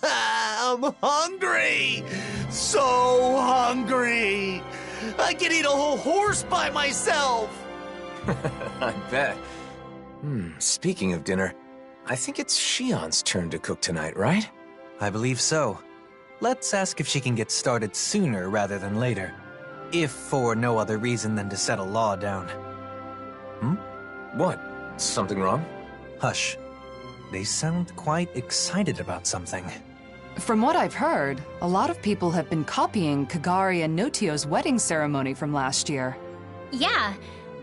I'm hungry! So hungry! I can eat a whole horse by myself! I bet. Speaking of dinner, I think it's Shion's turn to cook tonight, right? I believe so. Let's ask if she can get started sooner rather than later. If for no other reason than to settle Law down. What? Something wrong? Hush. They sound quite excited about something. From what I've heard, a lot of people have been copying Kagari and Notio's wedding ceremony from last year. Yeah,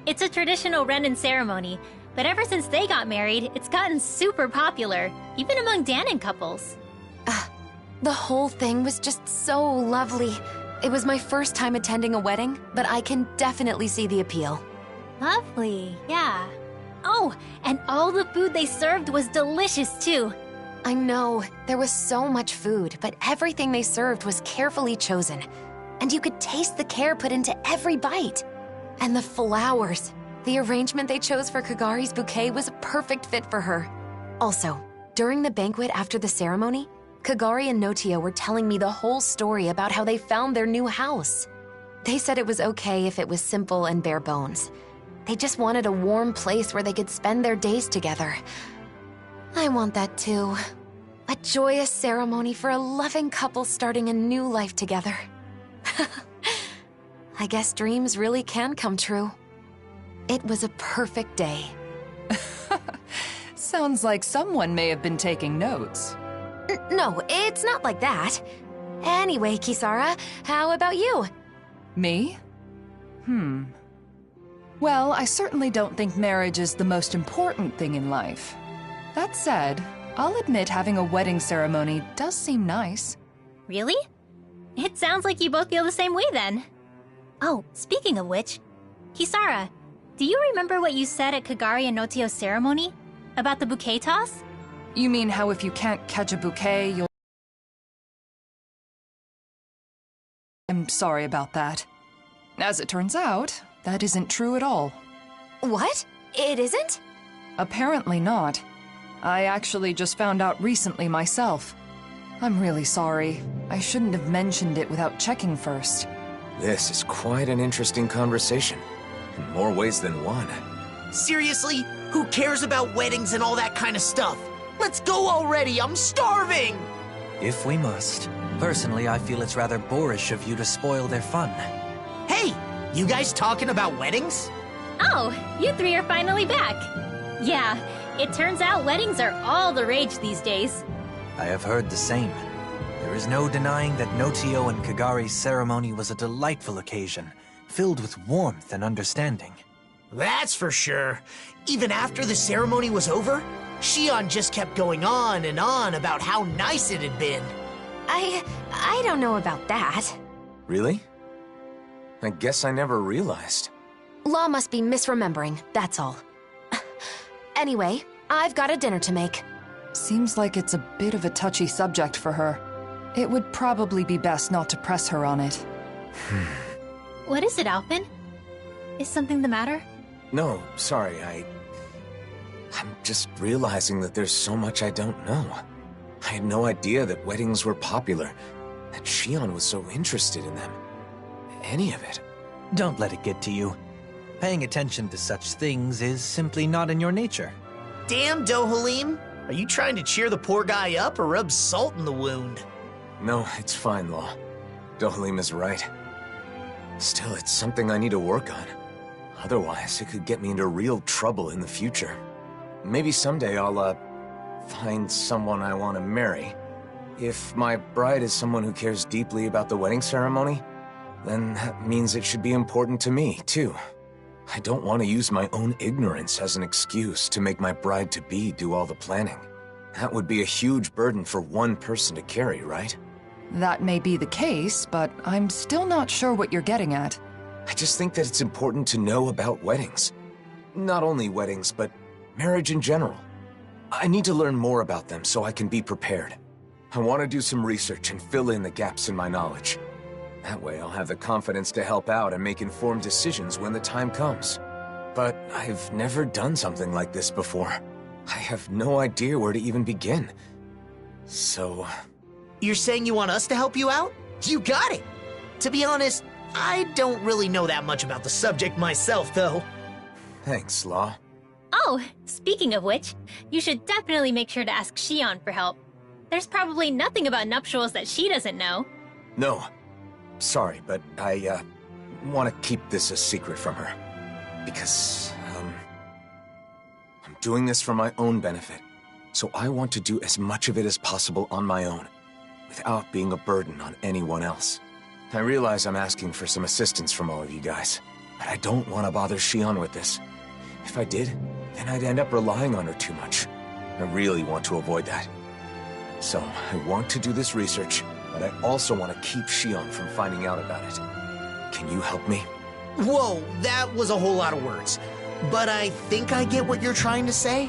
it's a traditional Renin ceremony, but ever since they got married, it's gotten super popular, even among Danon couples. The whole thing was just so lovely. It was my first time attending a wedding, but I can definitely see the appeal. Lovely, yeah. Oh, and all the food they served was delicious too. I know, there was so much food, but everything they served was carefully chosen. And you could taste the care put into every bite. And the flowers. The arrangement they chose for Kagari's bouquet was a perfect fit for her. Also, during the banquet after the ceremony, Kagari and Notio were telling me the whole story about how they found their new house. They said it was okay if it was simple and bare bones. They just wanted a warm place where they could spend their days together. I want that too. A joyous ceremony for a loving couple starting a new life together. I guess dreams really can come true. It was a perfect day. Sounds like someone may have been taking notes. No, it's not like that. Anyway, Kisara, how about you? Me? Well, I certainly don't think marriage is the most important thing in life. That said, I'll admit having a wedding ceremony does seem nice. Really? It sounds like you both feel the same way then. Oh, speaking of which, Kisara, do you remember what you said at Kagari and Notio's ceremony? About the bouquet toss? You mean how if you can't catch a bouquet, you'll... I'm sorry about that. As it turns out, that isn't true at all. What? It isn't? Apparently not. I actually just found out recently myself. I'm really sorry. I shouldn't have mentioned it without checking first. This is quite an interesting conversation, in more ways than one. Seriously? Who cares about weddings and all that kind of stuff? Let's go already, I'm starving! If we must. Personally, I feel it's rather boorish of you to spoil their fun. Hey, you guys talking about weddings? Oh, you three are finally back. Yeah, it turns out weddings are all the rage these days. I have heard the same. There is no denying that Notio and Kagari's ceremony was a delightful occasion, filled with warmth and understanding. That's for sure. Even after the ceremony was over, Shion just kept going on and on about how nice it had been. I don't know about that. Really? I guess I never realized. Law must be misremembering, that's all. Anyway, I've got a dinner to make. Seems like it's a bit of a touchy subject for her. It would probably be best not to press her on it. What is it, Alphen? Is something the matter? No, sorry, I'm just realizing that there's so much I don't know. I had no idea that weddings were popular, that Shion was so interested in them. Any of it. Don't let it get to you. Paying attention to such things is simply not in your nature. Damn, Dohalim! Are you trying to cheer the poor guy up or rub salt in the wound? No, it's fine, Law. Dohalim is right. Still, it's something I need to work on. Otherwise, it could get me into real trouble in the future. Maybe someday I'll, find someone I want to marry. If my bride is someone who cares deeply about the wedding ceremony, then that means it should be important to me, too. I don't want to use my own ignorance as an excuse to make my bride-to-be do all the planning. That would be a huge burden for one person to carry, right? That may be the case, but I'm still not sure what you're getting at. I just think that it's important to know about weddings. Not only weddings, but marriage in general. I need to learn more about them so I can be prepared. I want to do some research and fill in the gaps in my knowledge. That way I'll have the confidence to help out and make informed decisions when the time comes. But I've never done something like this before. I have no idea where to even begin. So, You're saying you want us to help you out? You got it! To be honest, I don't really know that much about the subject myself, though. Thanks, Law. Oh, speaking of which, you should definitely make sure to ask Shion for help. There's probably nothing about nuptials that she doesn't know. No. Sorry, but I, want to keep this a secret from her. Because, I'm doing this for my own benefit. So I want to do as much of it as possible on my own, without being a burden on anyone else. I realize I'm asking for some assistance from all of you guys, but I don't want to bother Shion with this. If I did, then I'd end up relying on her too much. I really want to avoid that. So, I want to do this research, but I also want to keep Shion from finding out about it. Can you help me? Whoa, that was a whole lot of words. But I think I get what you're trying to say.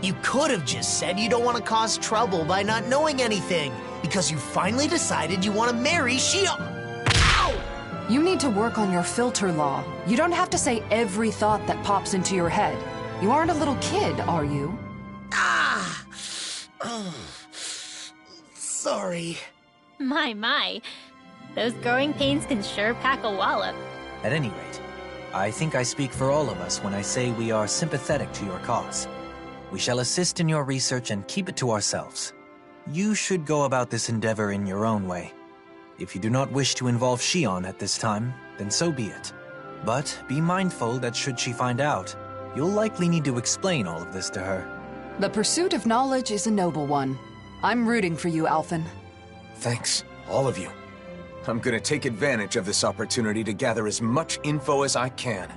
You could have just said you don't want to cause trouble by not knowing anything, because you finally decided you want to marry Shion. Ow! You need to work on your filter, Law. You don't have to say every thought that pops into your head. You aren't a little kid, are you? Ah! Oh. Sorry. My. Those growing pains can sure pack a wallop. At any rate, I think I speak for all of us when I say we are sympathetic to your cause. We shall assist in your research and keep it to ourselves. You should go about this endeavor in your own way. If you do not wish to involve Shion at this time, then so be it. But be mindful that should she find out, you'll likely need to explain all of this to her. The pursuit of knowledge is a noble one. I'm rooting for you, Alphen. Thanks, all of you. I'm gonna take advantage of this opportunity to gather as much info as I can.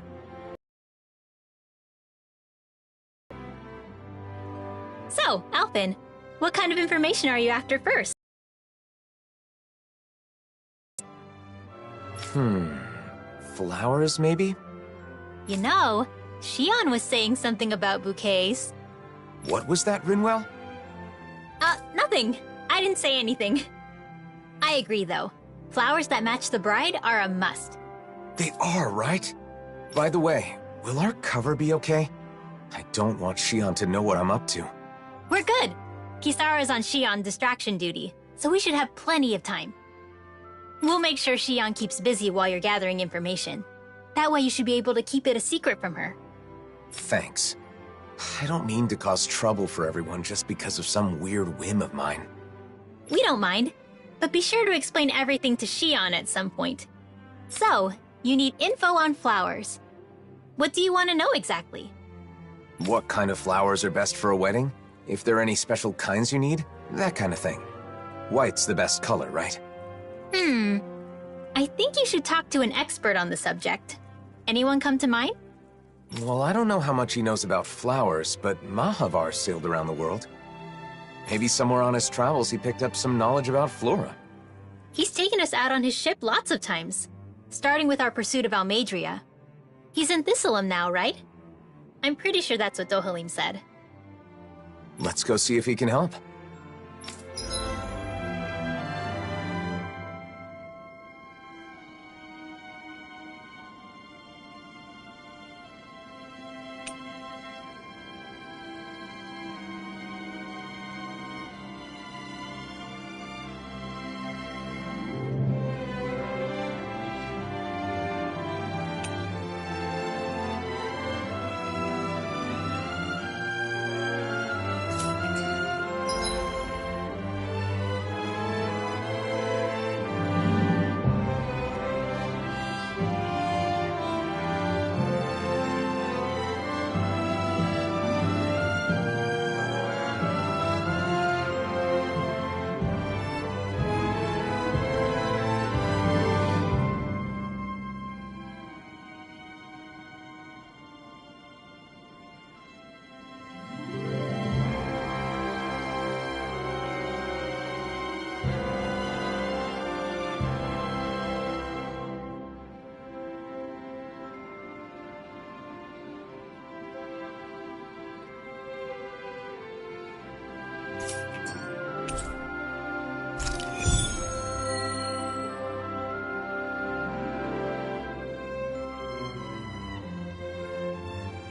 So, Alphen, what kind of information are you after first? Flowers, maybe? You know, Shion was saying something about bouquets. What was that, Rinwell? Nothing. I didn't say anything. I agree, though. Flowers that match the bride are a must. They are, right? By the way, will our cover be okay? I don't want Shion to know what I'm up to. We're good. Kisara's on Shion distraction duty, so we should have plenty of time. We'll make sure Shion keeps busy while you're gathering information. That way you should be able to keep it a secret from her. Thanks. I don't mean to cause trouble for everyone just because of some weird whim of mine. We don't mind, but be sure to explain everything to Shion at some point. So, you need info on flowers. What do you want to know exactly? What kind of flowers are best for a wedding? If there are any special kinds you need? That kind of thing. White's the best color, right? I think you should talk to an expert on the subject. Anyone come to mind? Well, I don't know how much he knows about flowers, but Mahavar sailed around the world. Maybe somewhere on his travels he picked up some knowledge about flora. He's taken us out on his ship lots of times, starting with our pursuit of Almeidrea. He's in Thistleum now, right? I'm pretty sure that's what Dohalim said. Let's go see if he can help.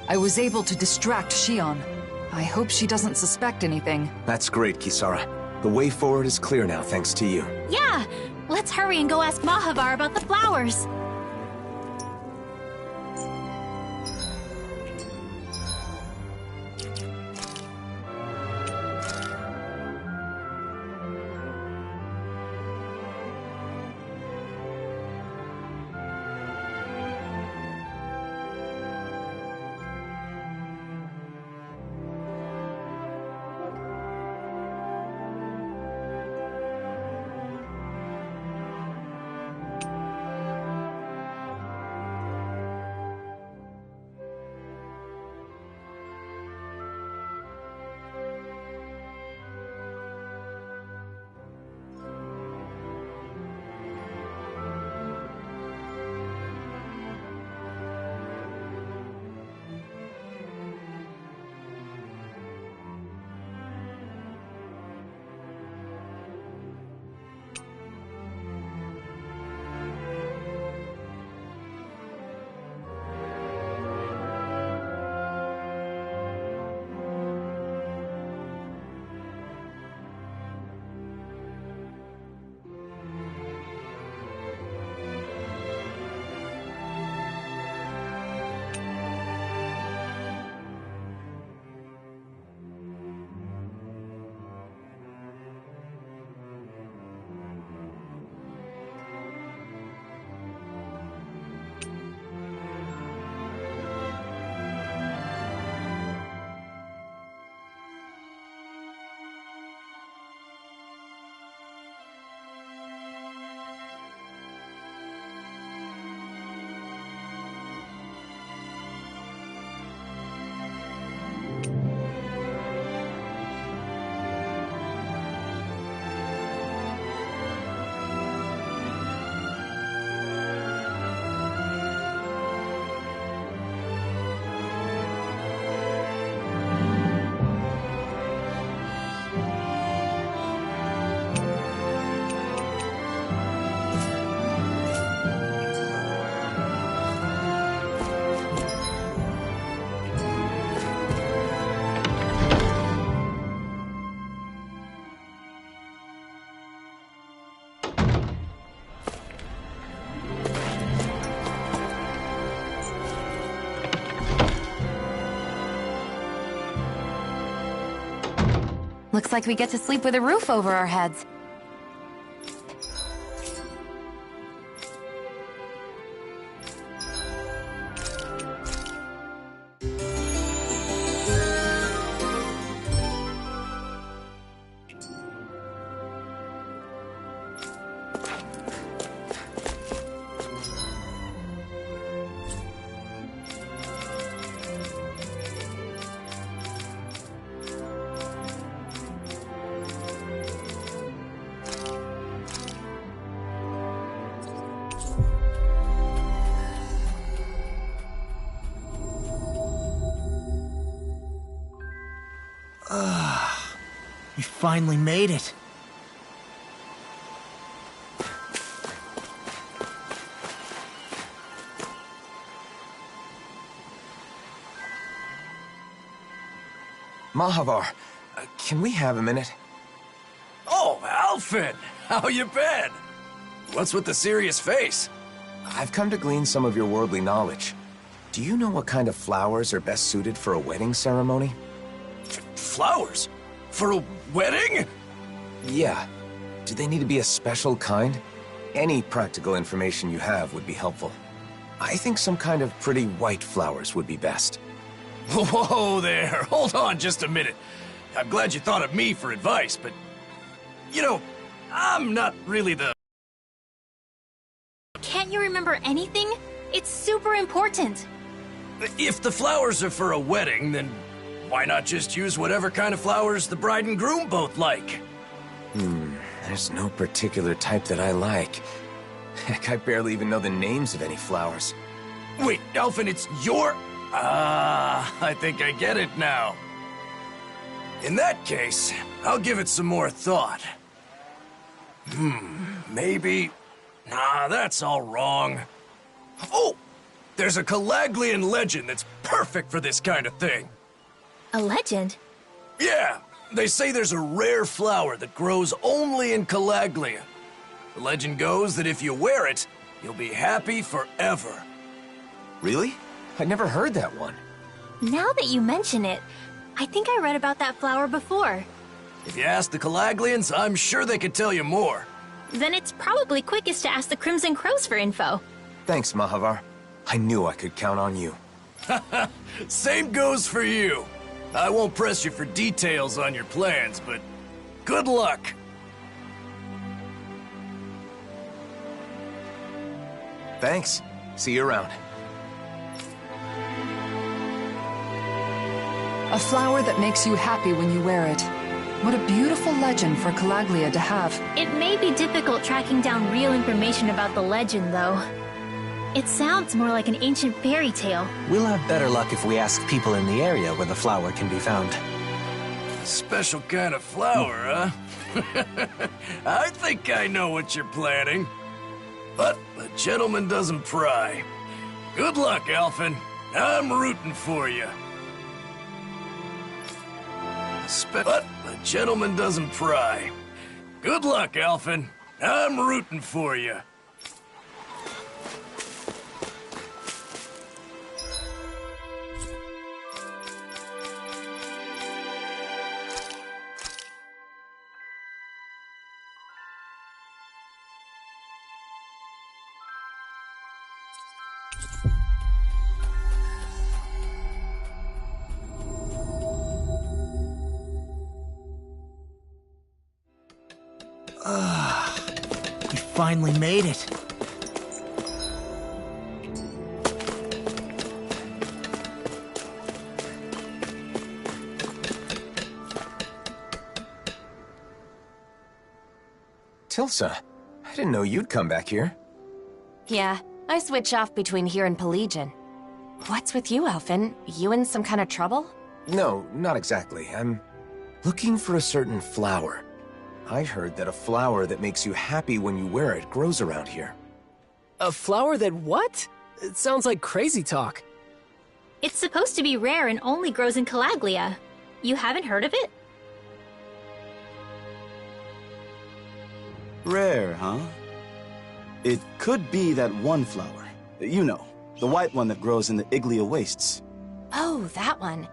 I was able to distract Shion. I hope she doesn't suspect anything. That's great, Kisara. The way forward is clear now, thanks to you. Yeah! Let's hurry and go ask Mahavar about the flowers! Looks like we get to sleep with a roof over our heads. We finally made it. Mahavar, can we have a minute? Oh, Alphen! How you been? What's with the serious face? I've come to glean some of your worldly knowledge. Do you know what kind of flowers are best suited for a wedding ceremony? Flowers? For a wedding? Yeah. Do they need to be a special kind? Any practical information you have would be helpful. I think some kind of pretty white flowers would be best. Whoa there, hold on just a minute. I'm glad you thought of me for advice, but... You know, I'm not really the... Can't you remember anything? It's super important. If the flowers are for a wedding, then why not just use whatever kind of flowers the bride and groom both like? There's no particular type that I like. Heck, I barely even know the names of any flowers. Wait, Alphen, it's your... I think I get it now. In that case, I'll give it some more thought. Maybe... Nah, that's all wrong. Oh! There's a Calaglian legend that's perfect for this kind of thing. A legend? Yeah, They say there's a rare flower that grows only in Calaglia. The legend goes that if you wear it, you'll be happy forever. Really? I never heard that one. Now that you mention it, I think I read about that flower before. If you ask the Calaglians, I'm sure they could tell you more. Then it's probably quickest to ask the Crimson Crows for info. Thanks, Mahavar. I knew I could count on you. Same goes for you. I won't press you for details on your plans, but good luck. Thanks. See you around. A flower that makes you happy when you wear it. What a beautiful legend for Calaglia to have. It may be difficult tracking down real information about the legend, though. It sounds more like an ancient fairy tale. We'll have better luck if we ask people in the area where the flower can be found. Special kind of flower, huh? I think I know what you're planning. But the gentleman doesn't pry. Good luck, Alphen. I'm rooting for you. But the gentleman doesn't pry. Good luck, Alphen. I'm rooting for you. We finally made it. Tilsa, I didn't know you'd come back here. Yeah, I switch off between here and Pelegion. What's with you, Alphen? You in some kind of trouble? No, not exactly. I'm looking for a certain flower. I heard that a flower that makes you happy when you wear it grows around here. A flower that what? It sounds like crazy talk. It's supposed to be rare and only grows in Calaglia. You haven't heard of it? Rare, huh? It could be that one flower. You know, the white one that grows in the Iglia wastes. Oh, that one.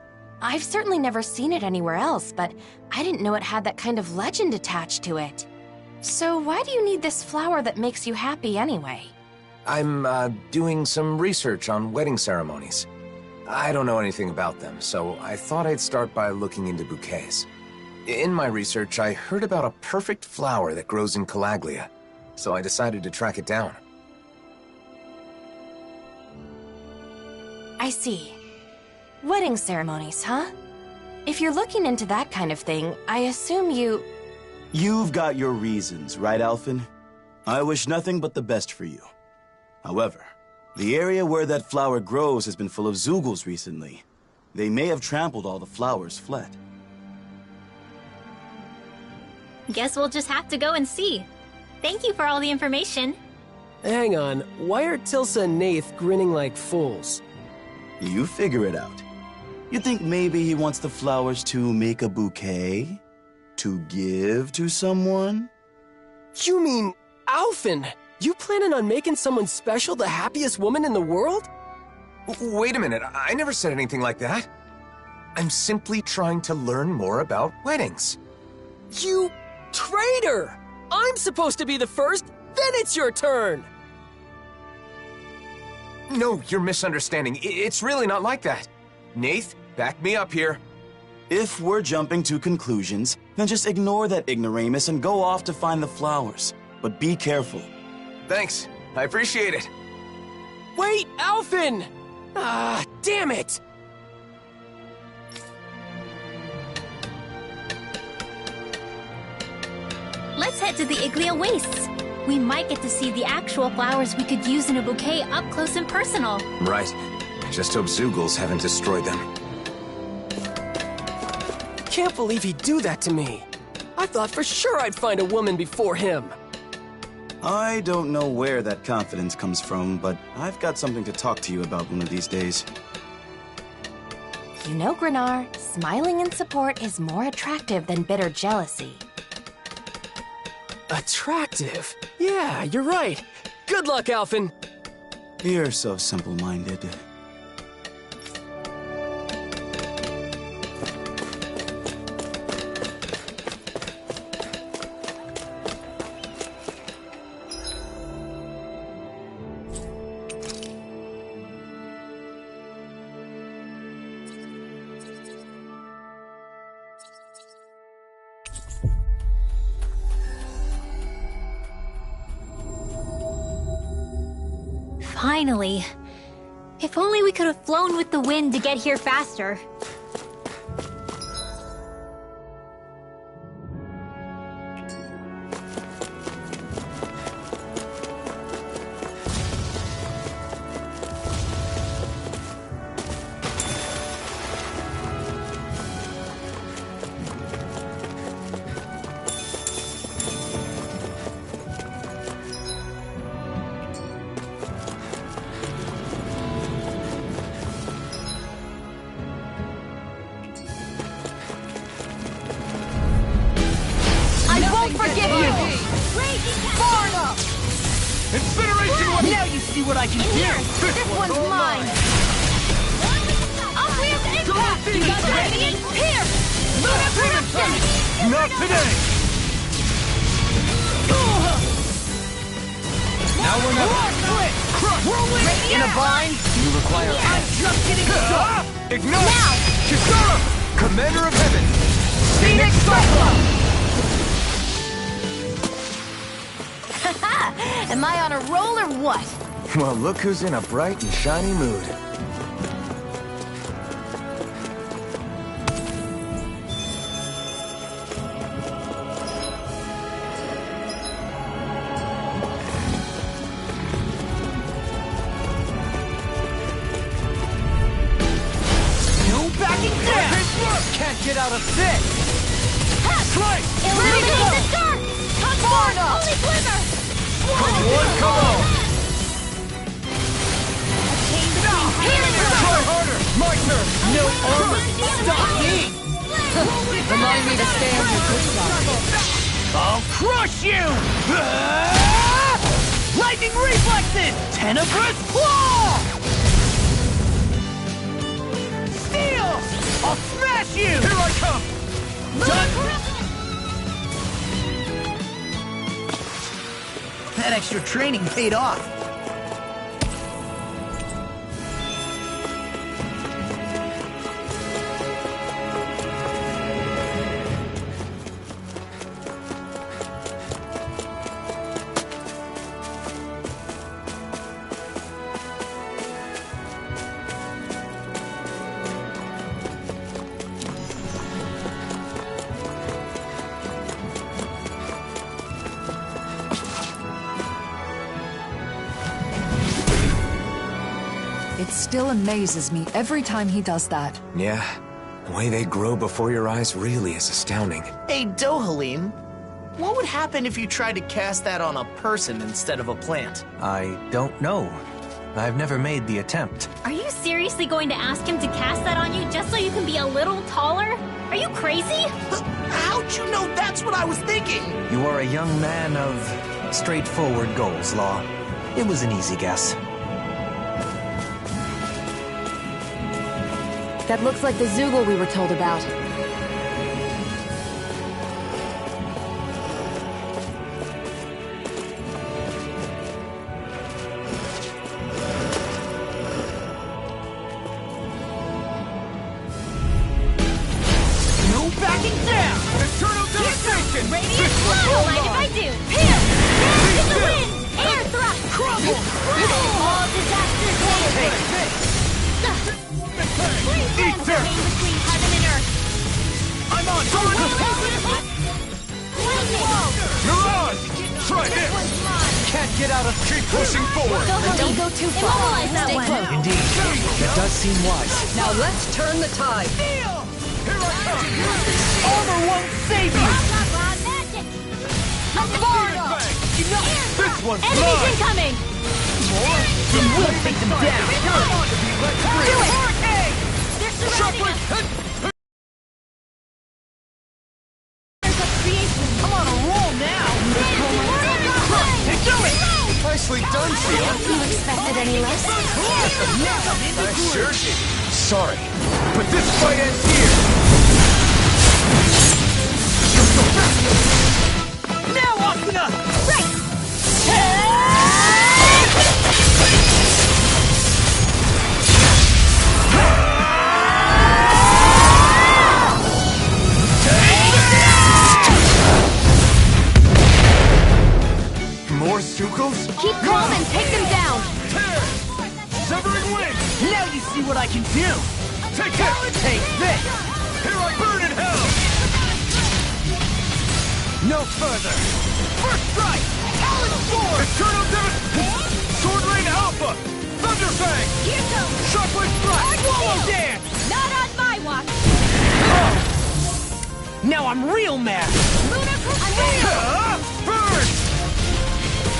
I've certainly never seen it anywhere else, but I didn't know it had that kind of legend attached to it. So why do you need this flower that makes you happy anyway? I'm, doing some research on wedding ceremonies. I don't know anything about them, so I thought I'd start by looking into bouquets. In my research, I heard about a perfect flower that grows in Calaglia, so I decided to track it down. I see. Wedding ceremonies, huh? If you're looking into that kind of thing, I assume you... You've got your reasons, right, Alphen? I wish nothing but the best for you. However, the area where that flower grows has been full of Zeugles recently. They may have trampled all the flowers fled. Guess we'll just have to go and see. Thank you for all the information. Hang on, why are Tilsa and Nath grinning like fools? You figure it out. You think maybe he wants the flowers to make a bouquet? To give to someone? You mean, Alphen, you planning on making someone special the happiest woman in the world? Wait a minute, I never said anything like that. I'm simply trying to learn more about weddings. You traitor! I'm supposed to be the first, then it's your turn! No, you're misunderstanding. It's really not like that. Nath, back me up here. If we're jumping to conclusions, then just ignore that ignoramus and go off to find the flowers. But be careful. Thanks, I appreciate it. Wait, Alphen! Ah, damn it! Let's head to the Iglia Wastes. We might get to see the actual flowers we could use in a bouquet up close and personal. Right. I just hope Zeugles haven't destroyed them. Can't believe he'd do that to me. I thought for sure I'd find a woman before him. I don't know where that confidence comes from, but I've got something to talk to you about one of these days. You know, Grenar, smiling in support is more attractive than bitter jealousy. Attractive? Yeah, you're right. Good luck, Alphen. You're so simple-minded. Finally. If only we could have flown with the wind to get here faster. Now you see what I can do! This one's mine! Upreeled impact! You got radiant pierce! Lunar corruption! Not today! Now we're not... Whirlwind in a bind? You require... I'm just getting started! Ignite! Now! Kisara! Commander of Heaven! Phoenix Cyclone! Am I on a roll or what? Well, look who's in a bright and shiny mood. No backing down! Can't get out of this! Slice! Illuminate the dark! Come forward! Only glimmer! Come on, come on! Try harder! My turn! No armor! Stop me! Remind me to stay on your good side. I'll crush you! Lightning reflexes! Tenebrous claw! Steel! I'll smash you! Here I come! Done! That extra training paid off. It still amazes me every time he does that. Yeah, the way they grow before your eyes really is astounding. Hey, Dohalim, what would happen if you tried to cast that on a person instead of a plant? I don't know. I've never made the attempt. Are you seriously going to ask him to cast that on you just so you can be a little taller? Are you crazy? How'd you know that's what I was thinking? You are a young man of straightforward goals, Law. It was an easy guess. That looks like the Zoogle we were told about. No backing down! Eternal devastation! Radiant blow! Mind if I do? Pierce! Pierce in the wind! Air thrust! Crumble! All disasters later! Free friends remain between heaven and earth! I'm on! Mirage! Try this! Can't get out of... Keep pushing forward! Don't go too far. Immobilize that Stay one! close. Indeed, that does seem wise. Now let's turn the tide. Armor won't save you! Magic! This one's Enemies mine! incoming! You will take them down! Do it! There's some I'm on a roll now! Do it! Nicely done, Sheila! You expected any less? I sure did. Sorry, but this fight ends here! Now, Asuna! Right! More Zuko's? Keep calm and take them down! Severing wing! Now you see what I can do! Take this! Take this! Here I burn in hell! No further! First strike! Talon Sword! Eternal Dividend! Sword Rain Alpha! Thunder Fang! Shockwave Strike! Swallow Dance! Not on my watch! Now I'm real mad! Burn!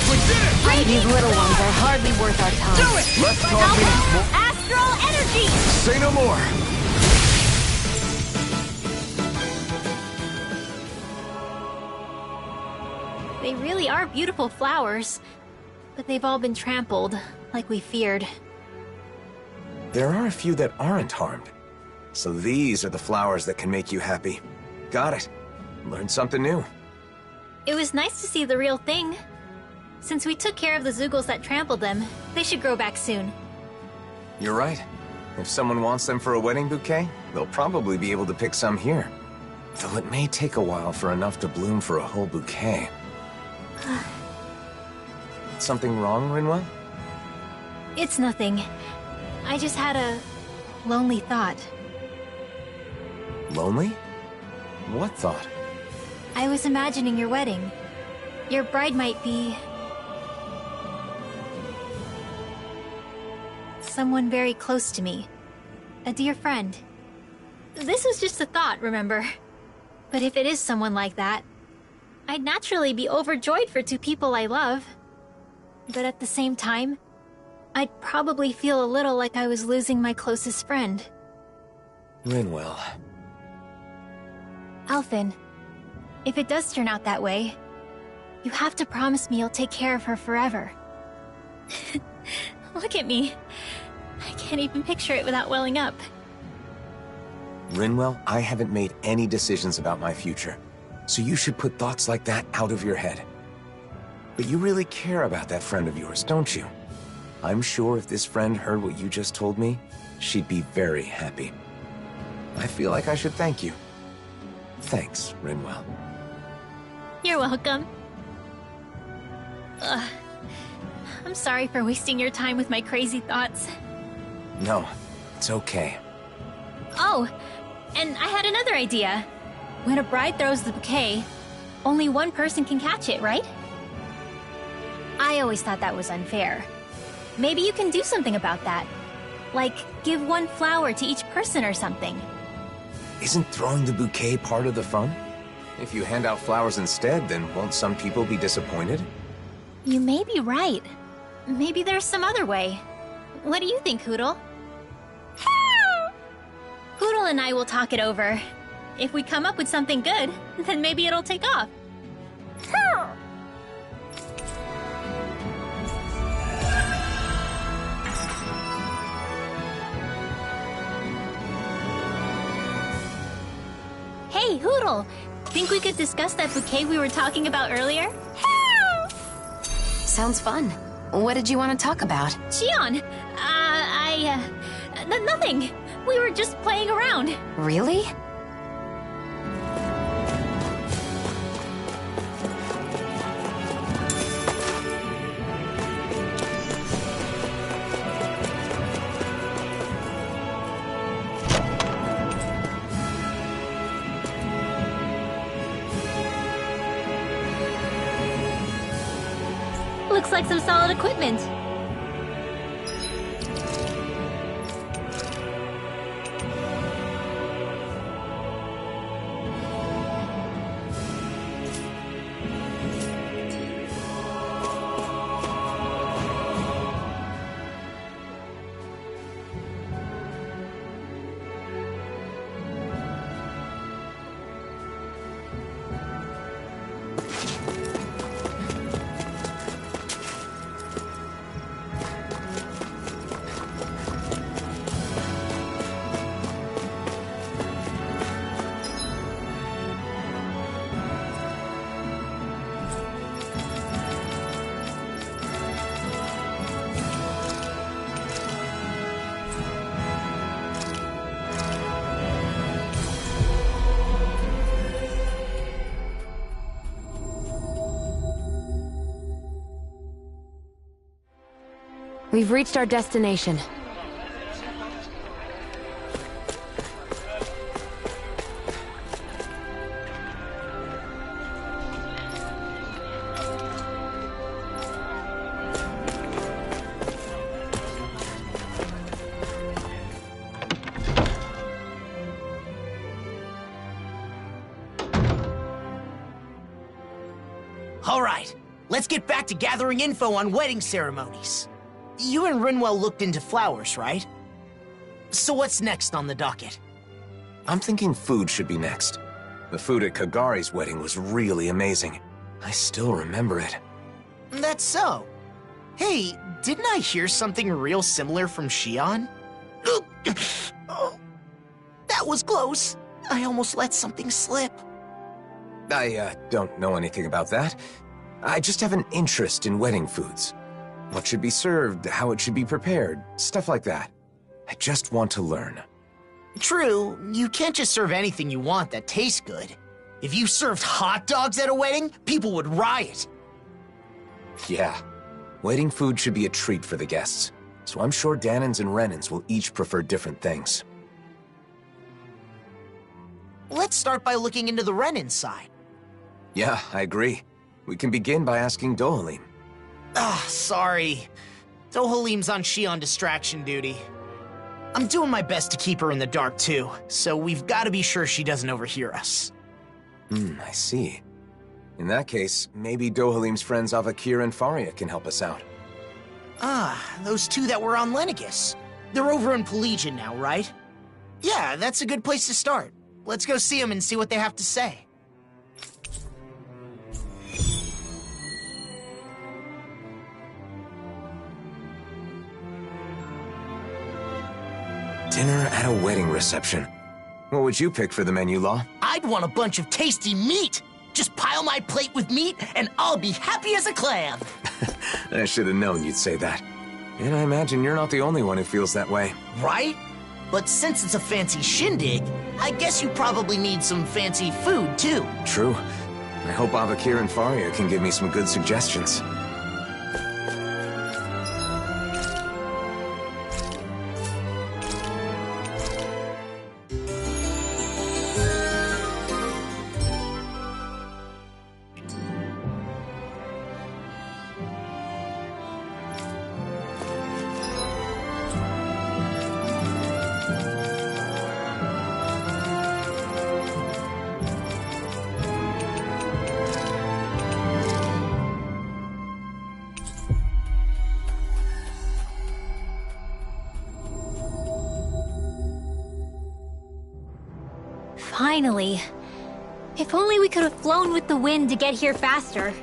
We did it! These little ones are hardly worth our time. Do it! Less talking, Astral energy! say no more! They really are beautiful flowers, but they've all been trampled, like we feared. There are a few that aren't harmed. So these are the flowers that can make you happy. Got it. Learned something new. It was nice to see the real thing. Since we took care of the Zoogles that trampled them, they should grow back soon. You're right. If someone wants them for a wedding bouquet, they'll probably be able to pick some here. Though it may take a while for enough to bloom for a whole bouquet. Something wrong, Rinwell? It's nothing. I just had a lonely thought. Lonely? What thought? I was imagining your wedding. Your bride might be... someone very close to me. A dear friend. This was just a thought, remember? But if it is someone like that, I'd naturally be overjoyed for two people I love. But at the same time, I'd probably feel a little like I was losing my closest friend. Rinwell. Alphen, if it does turn out that way, you have to promise me you'll take care of her forever. Look at me. I can't even picture it without welling up. Rinwell, I haven't made any decisions about my future. So you should put thoughts like that out of your head. But you really care about that friend of yours, don't you? I'm sure if this friend heard what you just told me, she'd be very happy. I feel like I should thank you. Thanks, Rinwell. You're welcome. I'm sorry for wasting your time with my crazy thoughts. No, it's okay. Oh, and I had another idea. When a bride throws the bouquet, only one person can catch it, right? I always thought that was unfair. Maybe you can do something about that. Like, give one flower to each person or something. Isn't throwing the bouquet part of the fun? If you hand out flowers instead, then won't some people be disappointed? You may be right. Maybe there's some other way. What do you think, Hootle? Hootle and I will talk it over. If we come up with something good, then maybe it'll take off. Hey, Hootle! Think we could discuss that bouquet we were talking about earlier? Sounds fun. What did you want to talk about? Xion! Nothing! We were just playing around. Really? Looks like some solid equipment. We've reached our destination. All right, let's get back to gathering info on wedding ceremonies. You and Rinwell looked into flowers, right? So what's next on the docket? I'm thinking food should be next. The food at Kagari's wedding was really amazing. I still remember it. That's so. Hey, didn't I hear something real similar from Shion? Oh, that was close. I almost let something slip. I don't know anything about that. I just have an interest in wedding foods. What should be served, how it should be prepared, stuff like that. I just want to learn. True, you can't just serve anything you want that tastes good. If you served hot dogs at a wedding, people would riot. Yeah, wedding food should be a treat for the guests. So I'm sure Danans and Renans will each prefer different things. Let's start by looking into the Renan side. Yeah, I agree. We can begin by asking Dohalim. Sorry. Dohalim's on Shion distraction duty. I'm doing my best to keep her in the dark too, so we've got to be sure she doesn't overhear us. I see. In that case, maybe Dohalim's friends Avakir and Faria can help us out. Those two that were on Lenegis. They're over in Pelagian now, right? Yeah, that's a good place to start. Let's go see them and see what they have to say. Dinner at a wedding reception. What would you pick for the menu, Law? I'd want a bunch of tasty meat. Just pile my plate with meat, and I'll be happy as a clam. I should have known you'd say that. And I imagine you're not the only one who feels that way. Right? But since it's a fancy shindig, I guess you probably need some fancy food, too. True. I hope Avakir and Faria can give me some good suggestions. Finally. If only we could have flown with the wind to get here faster.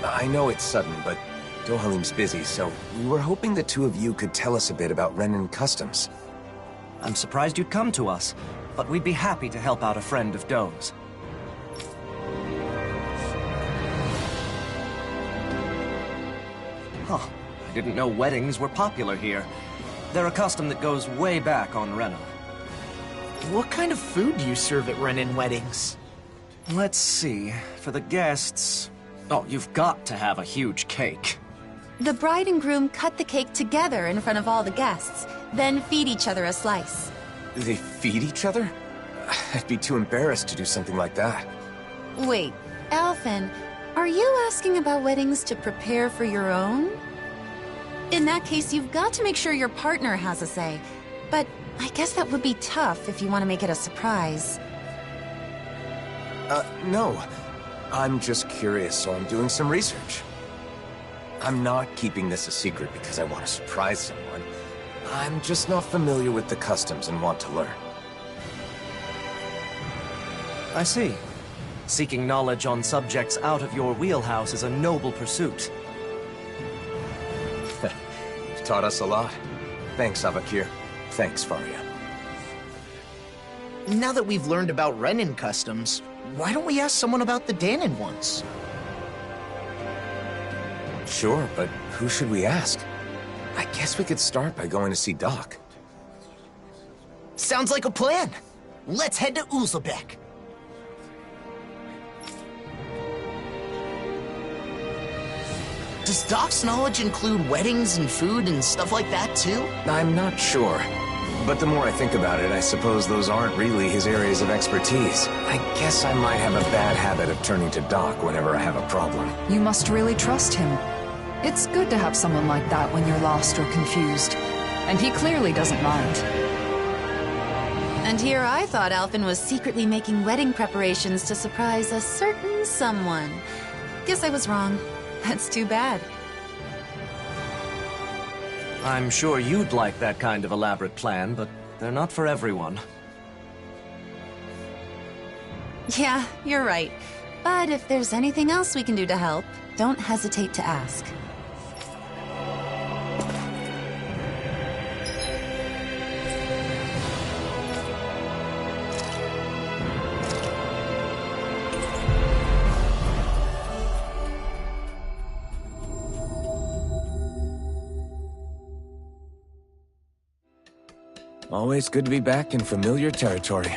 I know it's sudden, but Dohalim's busy, so we were hoping the two of you could tell us a bit about Renan customs. I'm surprised you'd come to us, but we'd be happy to help out a friend of Do's. Huh. I didn't know weddings were popular here. They're a custom that goes way back on Rena. What kind of food do you serve at Renin weddings? Let's see. For the guests... Oh, you've got to have a huge cake. The bride and groom cut the cake together in front of all the guests, then feed each other a slice. They feed each other? I'd be too embarrassed to do something like that. Wait, Alphen, are you asking about weddings to prepare for your own? In that case, you've got to make sure your partner has a say. But I guess that would be tough if you want to make it a surprise. No. I'm just curious, so I'm doing some research. I'm not keeping this a secret because I want to surprise someone. I'm just not familiar with the customs and want to learn. I see. Seeking knowledge on subjects out of your wheelhouse is a noble pursuit. You've taught us a lot. Thanks, Avakir. Thanks, Faria. Now that we've learned about Renin customs, why don't we ask someone about the Dahnan ones? Sure, but who should we ask? I guess we could start by going to see Doc. Sounds like a plan. Let's head to Uzlabek. Does Doc's knowledge include weddings and food and stuff like that too? I'm not sure. But the more I think about it, I suppose those aren't really his areas of expertise. I guess I might have a bad habit of turning to Doc whenever I have a problem. You must really trust him. It's good to have someone like that when you're lost or confused. And he clearly doesn't mind. And here I thought Alphen was secretly making wedding preparations to surprise a certain someone. Guess I was wrong. That's too bad. I'm sure you'd like that kind of elaborate plan, but they're not for everyone. Yeah, you're right. But if there's anything else we can do to help, don't hesitate to ask. Always good to be back in familiar territory.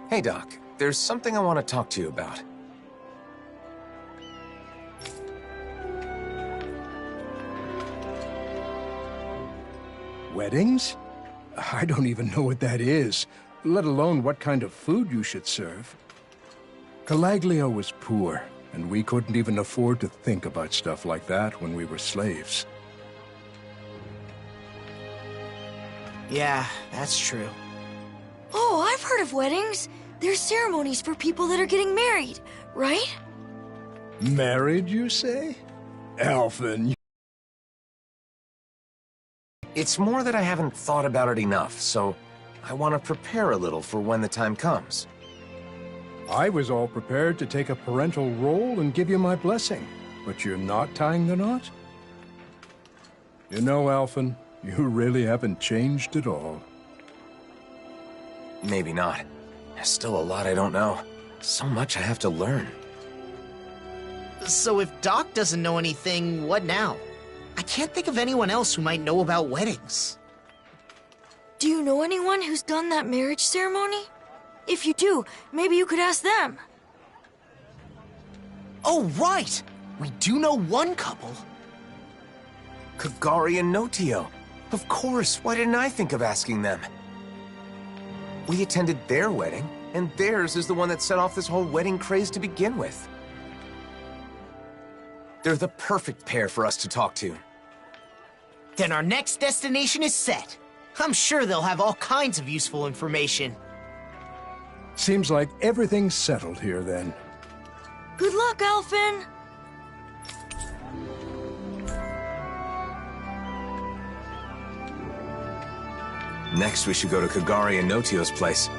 Hey, Doc. There's something I want to talk to you about. Weddings? I don't even know what that is, let alone what kind of food you should serve. Calaglio was poor, and we couldn't even afford to think about stuff like that when we were slaves. Yeah, that's true. Oh, I've heard of weddings. There's ceremonies for people that are getting married, right? Married, you say? Alphen. It's more that I haven't thought about it enough, so I want to prepare a little for when the time comes. I was all prepared to take a parental role and give you my blessing, but you're not tying the knot? You know, Alphen, you really haven't changed at all. Maybe not. There's still a lot I don't know. So much I have to learn. So if Doc doesn't know anything, what now? I can't think of anyone else who might know about weddings. Do you know anyone who's done that marriage ceremony? If you do, maybe you could ask them. Oh, right! We do know one couple. Kagari and Notio. Of course, why didn't I think of asking them? We attended their wedding, and theirs is the one that set off this whole wedding craze to begin with. They're the perfect pair for us to talk to. Then our next destination is set. I'm sure they'll have all kinds of useful information. Seems like everything's settled here, then. Good luck, Alphen! Next, we should go to Kagari and Notio's place.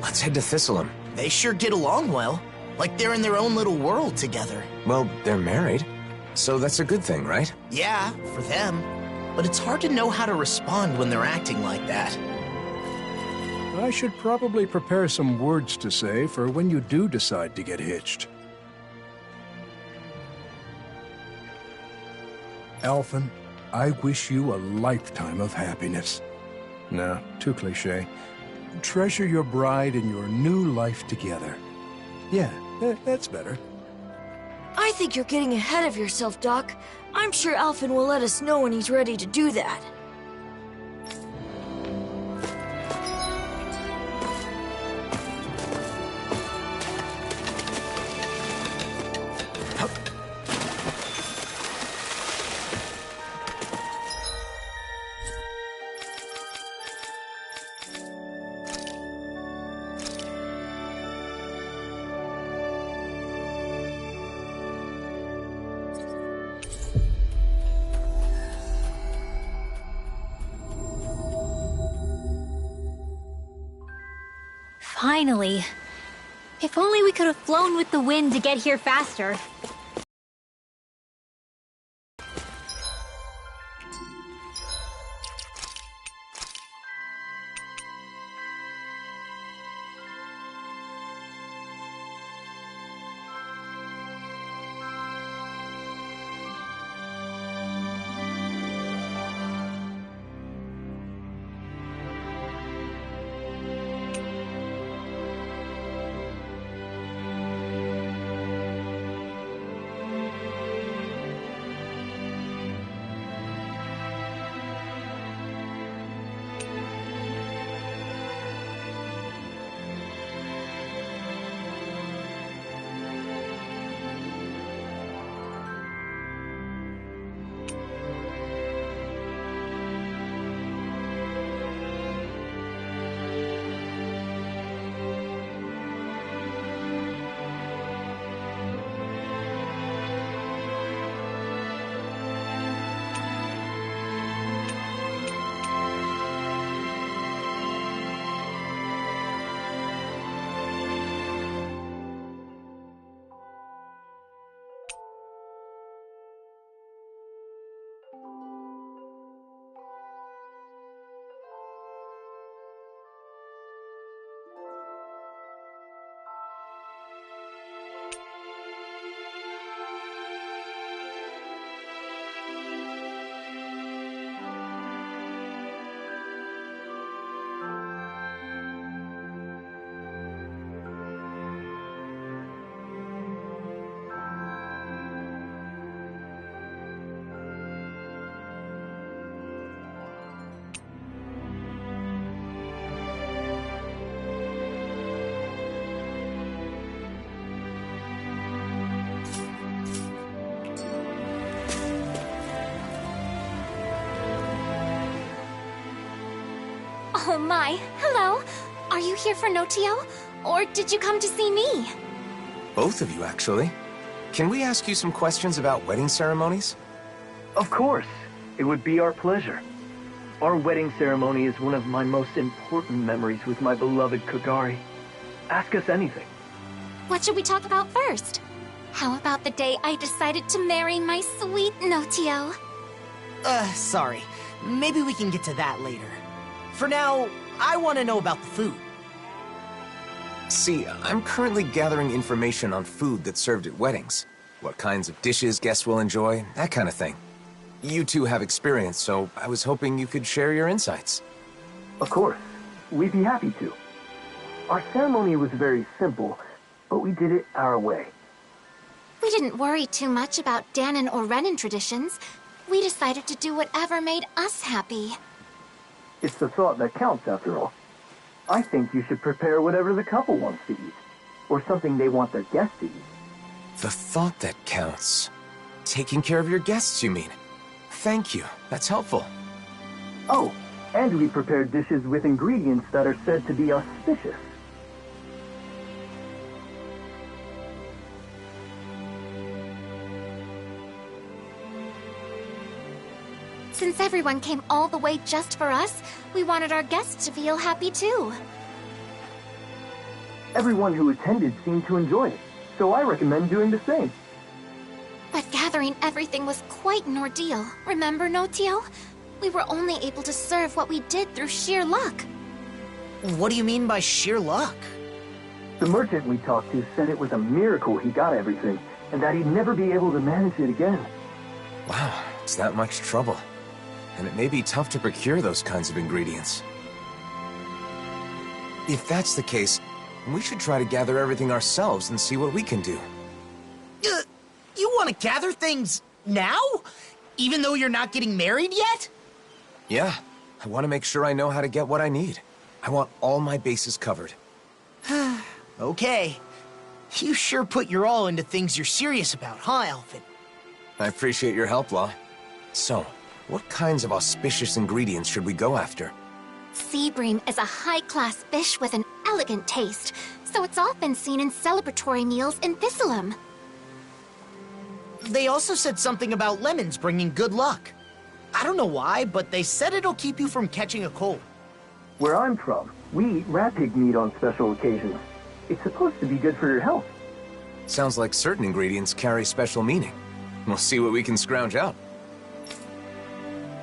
Let's head to Thistleum. They sure get along well. Like they're in their own little world together. Well, they're married, so that's a good thing, right? Yeah, for them. but it's hard to know how to respond when they're acting like that. I should probably prepare some words to say for when you do decide to get hitched. Alphen, I wish you a lifetime of happiness. No, too cliché. Treasure your bride and your new life together. Yeah, that's better. I think you're getting ahead of yourself, Doc. I'm sure Alphen will let us know when he's ready to do that. Finally. If only we could have flown with the wind to get here faster. Oh my, hello. Are you here for Notio? Or did you come to see me? Both of you, actually. Can we ask you some questions about wedding ceremonies? Of course. It would be our pleasure. Our wedding ceremony is one of my most important memories with my beloved Kagari. Ask us anything. What should we talk about first? How about the day I decided to marry my sweet Notio? Sorry. Maybe we can get to that later. For now, I want to know about the food. See, I'm currently gathering information on food that's served at weddings. What kinds of dishes guests will enjoy, that kind of thing. You two have experience, so I was hoping you could share your insights. Of course. We'd be happy to. Our ceremony was very simple, but we did it our way. We didn't worry too much about Danon or Renan traditions. We decided to do whatever made us happy. It's the thought that counts, after all. I think you should prepare whatever the couple wants to eat, or something they want their guests to eat. The thought that counts. Taking care of your guests, you mean? Thank you. That's helpful. Oh, and we prepared dishes with ingredients that are said to be auspicious. Since everyone came all the way just for us, we wanted our guests to feel happy too. Everyone who attended seemed to enjoy it, so I recommend doing the same. But gathering everything was quite an ordeal, remember, Notio? We were only able to serve what we did through sheer luck. What do you mean by sheer luck? The merchant we talked to said it was a miracle he got everything, and that he'd never be able to manage it again. Wow, it's that much trouble. And it may be tough to procure those kinds of ingredients. If that's the case, we should try to gather everything ourselves and see what we can do. You want to gather things now? Even though you're not getting married yet? Yeah, I want to make sure I know how to get what I need. I want all my bases covered. Okay. You sure put your all into things you're serious about, huh, Alfin? I appreciate your help, Law. So, what kinds of auspicious ingredients should we go after? Sea bream is a high-class fish with an elegant taste, so it's often seen in celebratory meals in Thistleum. They also said something about lemons bringing good luck. I don't know why, but they said it'll keep you from catching a cold. Where I'm from, we eat rat pig meat on special occasions. It's supposed to be good for your health. Sounds like certain ingredients carry special meaning. We'll see what we can scrounge up.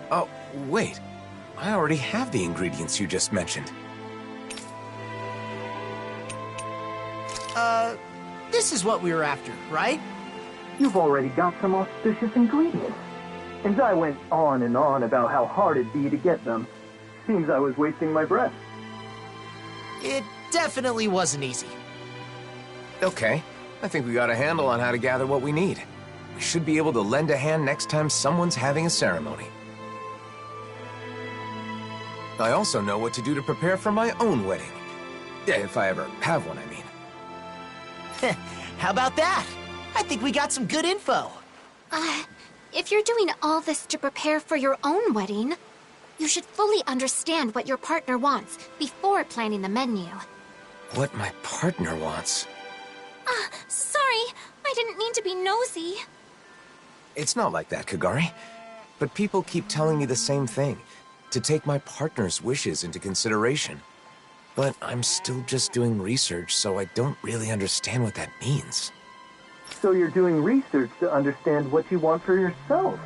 Oh, wait. I already have the ingredients you just mentioned. This is what we were after, right? You've already got some auspicious ingredients. And I went on and on about how hard it'd be to get them. Seems I was wasting my breath. It definitely wasn't easy. Okay, I think we got a handle on how to gather what we need. We should be able to lend a hand next time someone's having a ceremony. I also know what to do to prepare for my own wedding. Yeah, if I ever have one, I mean. How about that? I think we got some good info. If you're doing all this to prepare for your own wedding, you should fully understand what your partner wants before planning the menu. What my partner wants? Sorry, I didn't mean to be nosy. It's not like that, Kagari. But people keep telling me the same thing, to take my partner's wishes into consideration. But I'm still just doing research, so I don't really understand what that means. So you're doing research to understand what you want for yourself.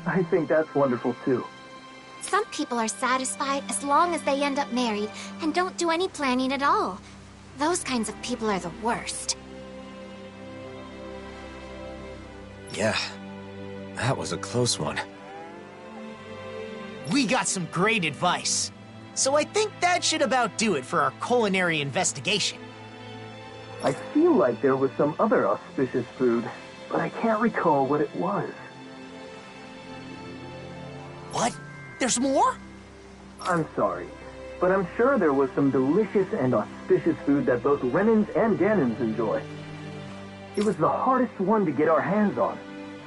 I think that's wonderful too. Some people are satisfied as long as they end up married and don't do any planning at all. Those kinds of people are the worst. Yeah, that was a close one. We got some great advice. So I think that should about do it for our culinary investigation. I feel like there was some other auspicious food, but I can't recall what it was. What? There's more? I'm sorry, but I'm sure there was some delicious and auspicious food that both Renans and Ganons enjoy. It was the hardest one to get our hands on.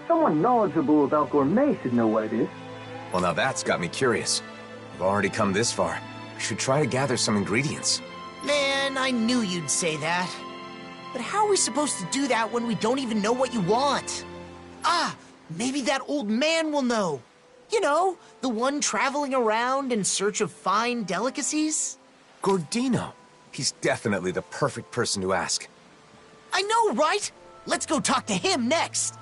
Someone knowledgeable about gourmet should know what it is. Well, now that's got me curious. We've already come this far. We should try to gather some ingredients. Man, I knew you'd say that. But how are we supposed to do that when we don't even know what you want? Maybe that old man will know. You know, the one traveling around in search of fine delicacies? Gordino. He's definitely the perfect person to ask. I know, right? Let's go talk to him next.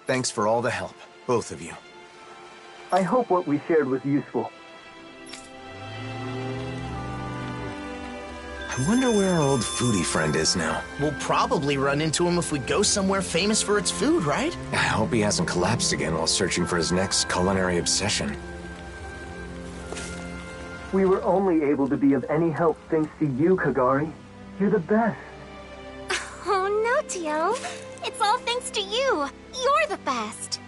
Thanks for all the help, both of you. I hope what we shared was useful. I wonder where our old foodie friend is now. We'll probably run into him if we go somewhere famous for its food, right? I hope he hasn't collapsed again while searching for his next culinary obsession. We were only able to be of any help thanks to you, Kagari. You're the best. Oh, no, Tio. It's all thanks to you. You're the best.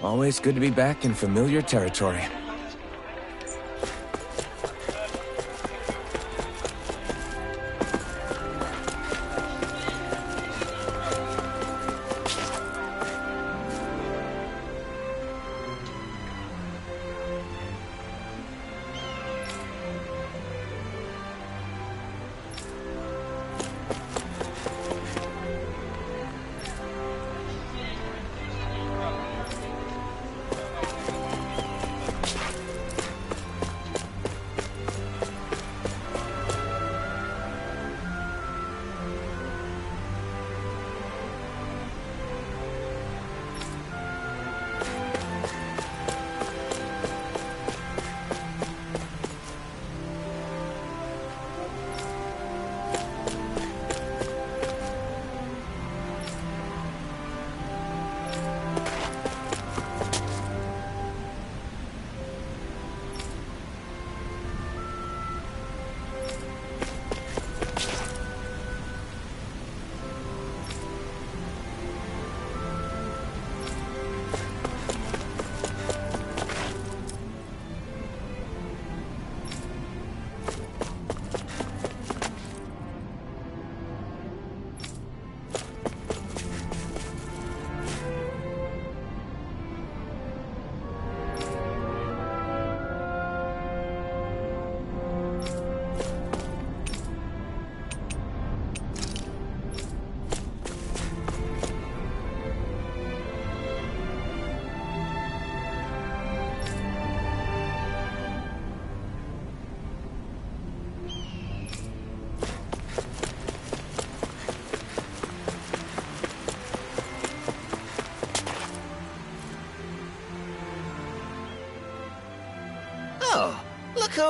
Always good to be back in familiar territory.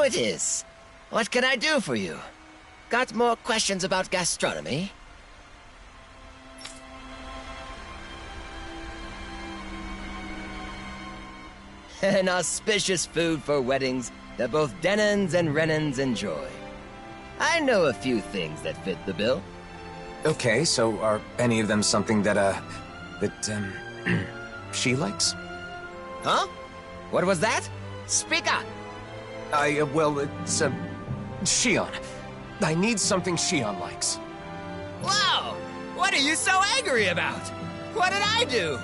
it is. What can I do for you? Got more questions about gastronomy? An auspicious food for weddings that both Denons and Renans enjoy. I know a few things that fit the bill. Okay, so are any of them something that, she likes? Huh? What was that? Speak up! Well, it's, Shion. I need something Shion likes. Whoa! What are you so angry about? What did I do?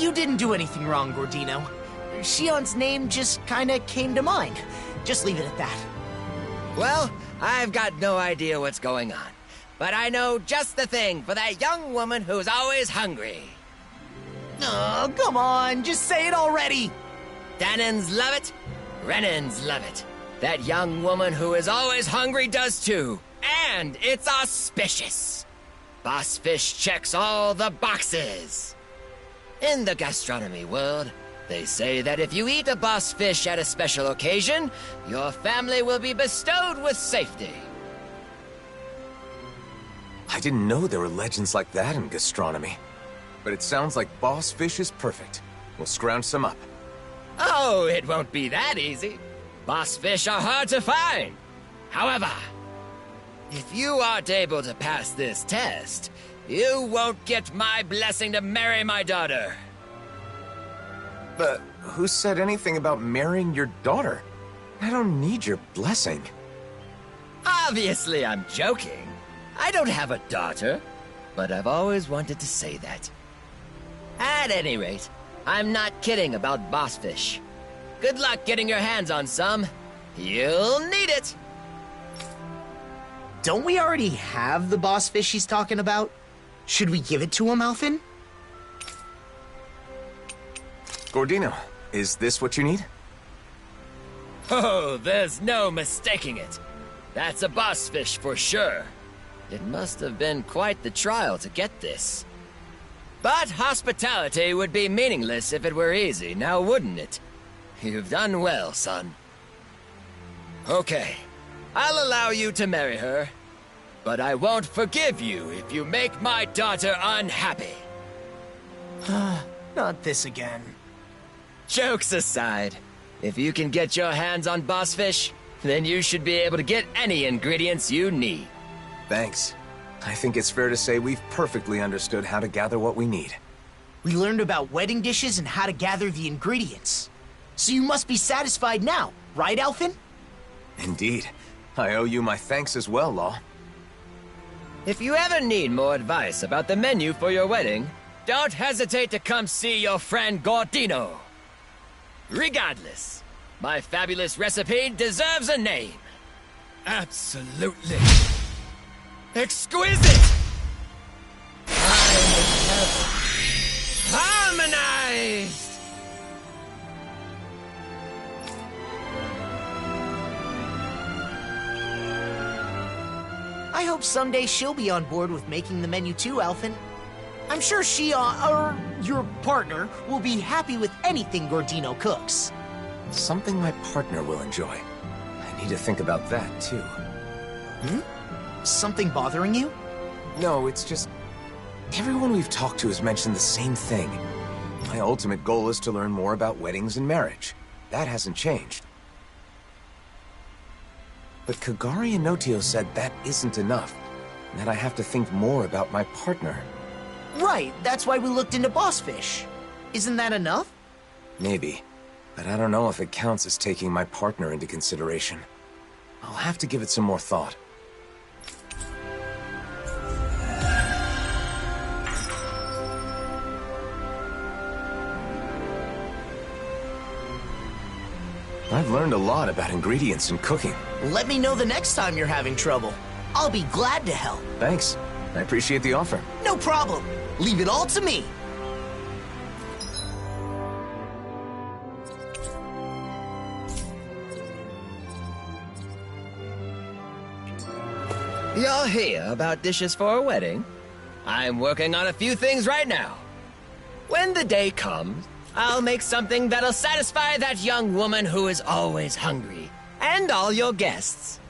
You didn't do anything wrong, Gordino. Shion's name just kinda came to mind. Just leave it at that. Well, I've got no idea what's going on. But I know just the thing for that young woman who's always hungry. Oh, come on, just say it already! Danons love it, Renans love it. That young woman who is always hungry does too. And it's auspicious. Boss Fish checks all the boxes. In the gastronomy world, they say that if you eat a boss fish at a special occasion, your family will be bestowed with safety. I didn't know there were legends like that in gastronomy. But it sounds like boss fish is perfect. We'll scrounge some up. Oh, it won't be that easy. Boss fish are hard to find. However, if you aren't able to pass this test, you won't get my blessing to marry my daughter. But who said anything about marrying your daughter? I don't need your blessing. Obviously, I'm joking. I don't have a daughter, but I've always wanted to say that. At any rate, I'm not kidding about boss fish. Good luck getting your hands on some. You'll need it. Don't we already have the boss fish he's talking about? Should we give it to him, Alphen? Gordino, is this what you need? Oh, there's no mistaking it. That's a boss fish for sure. It must have been quite the trial to get this. But hospitality would be meaningless if it were easy, now wouldn't it? You've done well, son. Okay, I'll allow you to marry her. But I won't forgive you if you make my daughter unhappy. Not this again. Jokes aside, if you can get your hands on boss fish, then you should be able to get any ingredients you need. Thanks. I think it's fair to say we've perfectly understood how to gather what we need. We learned about wedding dishes and how to gather the ingredients. So you must be satisfied now, right, Alphen? Indeed. I owe you my thanks as well, Law. If you ever need more advice about the menu for your wedding, don't hesitate to come see your friend Gordino. Regardless, my fabulous recipe deserves a name. Absolutely exquisite! Harmonized! I hope someday she'll be on board with making the menu too, Alphen. I'm sure she, your partner, will be happy with anything Gordino cooks. Something my partner will enjoy. I need to think about that, too. Something bothering you? No, it's just... everyone we've talked to has mentioned the same thing. My ultimate goal is to learn more about weddings and marriage. That hasn't changed. But Kagari and Notio said that isn't enough, and that I have to think more about my partner. Right, that's why we looked into boss fish. Isn't that enough? Maybe, but I don't know if it counts as taking my partner into consideration. I'll have to give it some more thought. I've learned a lot about ingredients and cooking. Let me know the next time you're having trouble. I'll be glad to help. Thanks. I appreciate the offer. No problem. Leave it all to me. You're here about dishes for a wedding? I'm working on a few things right now. When the day comes, I'll make something that'll satisfy that young woman who is always hungry. and all your guests.